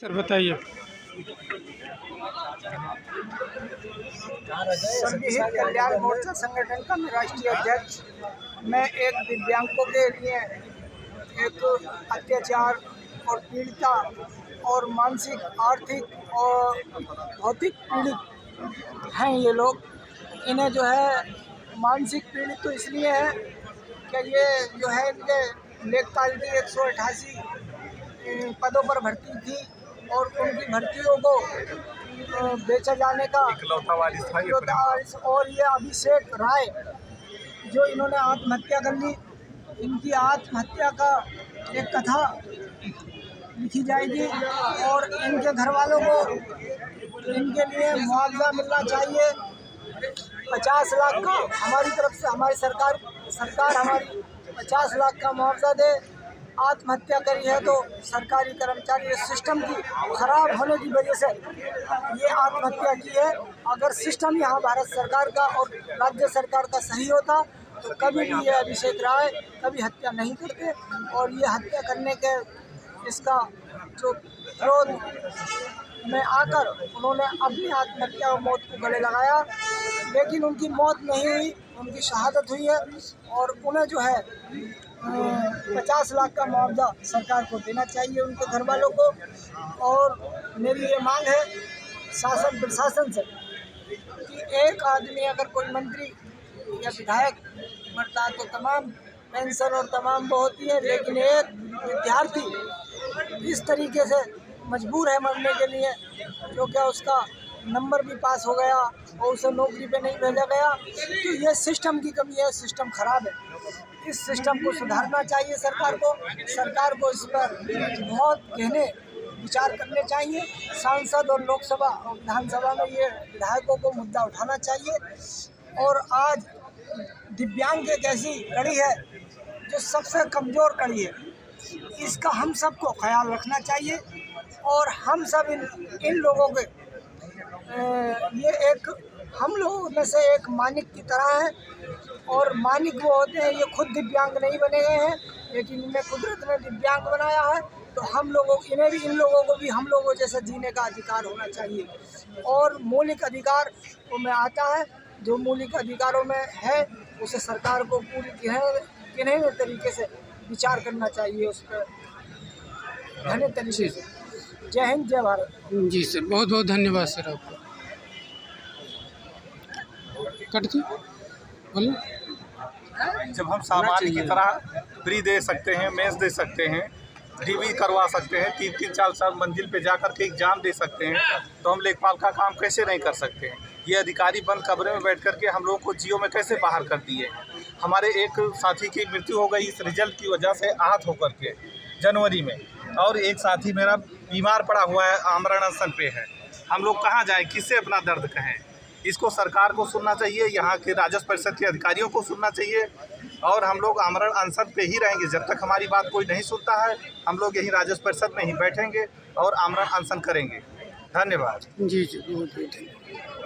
Sir बताइए। संविहित कल्याण मोर्चा संगठन का मैं राष्ट्रीय अध्यक्ष। मैं एक दिव्यांगों के लिए एक अत्याचार और पीड़िता और मानसिक, आर्थिक और भौतिक पीड़ित हैं ये लोग। इन्हें जो है मानसिक पीड़ित तो इसलिए है कि ये जो है इनके लेखपाल की 188 पदों पर भर्ती थी और उनकी भर्तियों को बेचा जाने का इकलौता वारिस और ये अभिषेक राय जो इन्होंने आत्महत्या कर ली, इनकी आत्महत्या का एक कथा लिखी जाएगी और इनके घर वालों को इनके लिए मुआवजा मिलना चाहिए 50 लाख का। हमारी तरफ से हमारी सरकार हमारी 50 लाख का मुआवजा दे। आत्महत्या करी है तो सरकारी कर्मचारी सिस्टम की खराब होने की वजह से ये आत्महत्या की है। अगर सिस्टम यहाँ भारत सरकार का और राज्य सरकार का सही होता तो कभी भी ये अभिषेक राय कभी हत्या नहीं करते और ये हत्या करने के इसका जो क्रोध में आकर उन्होंने अपनी आत्महत्या और मौत को गले लगाया, लेकिन उनकी मौत नहीं हुई, उनकी शहादत हुई है और उन्हें जो है 50 लाख का मुआवजा सरकार को देना चाहिए उनके घर वालों को। और मेरी ये मांग है शासन प्रशासन से कि एक आदमी अगर कोई मंत्री या विधायक मरता है तो तमाम पेंशन और तमाम वो होती है, लेकिन एक विद्यार्थी इस तरीके से मजबूर है मरने के लिए जो क्या उसका नंबर भी पास हो गया और उसे नौकरी पे नहीं भेजा गया, तो ये सिस्टम की कमी है, सिस्टम खराब है। इस सिस्टम को सुधारना चाहिए सरकार को इस पर बहुत गहने विचार करने चाहिए। सांसद और लोकसभा और विधानसभा में ये विधायकों को मुद्दा उठाना चाहिए। और आज दिव्यांग एक ऐसी कड़ी है जो सबसे कमज़ोर कड़ी है, इसका हम सबको ख्याल रखना चाहिए और हम सब इन लोगों के ये एक हम लोगों में से एक मानिक की तरह है और मानिक वो होते हैं, ये खुद दिव्यांग नहीं बने गए हैं लेकिन इन्हें कुदरत ने दिव्यांग बनाया है, तो हम लोगों इन्हें भी इन लोगों को भी हम लोगों जैसा जीने का अधिकार होना चाहिए। और मौलिक अधिकार में आता है, जो मौलिक अधिकारों में है उसे सरकार को पूरी किन्हीं तरीके से विचार करना चाहिए उस पर घने तरीके से। जय हिंद, जय भारत। जी सर, बहुत बहुत धन्यवाद सर आपको। कट दी बोलो। जब हम सामान्य की तरह फ्री दे सकते हैं, मेस दे सकते हैं, डीवी करवा सकते हैं, 3-4 मंजिल पे जाकर के एग्जाम दे सकते हैं, तो हम लेखपाल का काम कैसे नहीं कर सकते हैं? ये अधिकारी बंद कमरे में बैठ कर के हम लोगों को जियो में कैसे बाहर कर दिए? हमारे एक साथी की मृत्यु हो गई इस रिजल्ट की वजह से आहत होकर के जनवरी में, और एक साथी मेरा बीमार पड़ा हुआ है, आमरण अनशन पे है। हम लोग कहाँ जाएँ, किससे अपना दर्द कहें? इसको सरकार को सुनना चाहिए, यहाँ के राजस्व परिषद के अधिकारियों को सुनना चाहिए और हम लोग आमरण अनशन पे ही रहेंगे जब तक हमारी बात कोई नहीं सुनता है। हम लोग यही राजस्व परिषद में ही बैठेंगे और आमरण अनशन करेंगे। धन्यवाद। जी जी, बहुत बहुत धन्यवाद।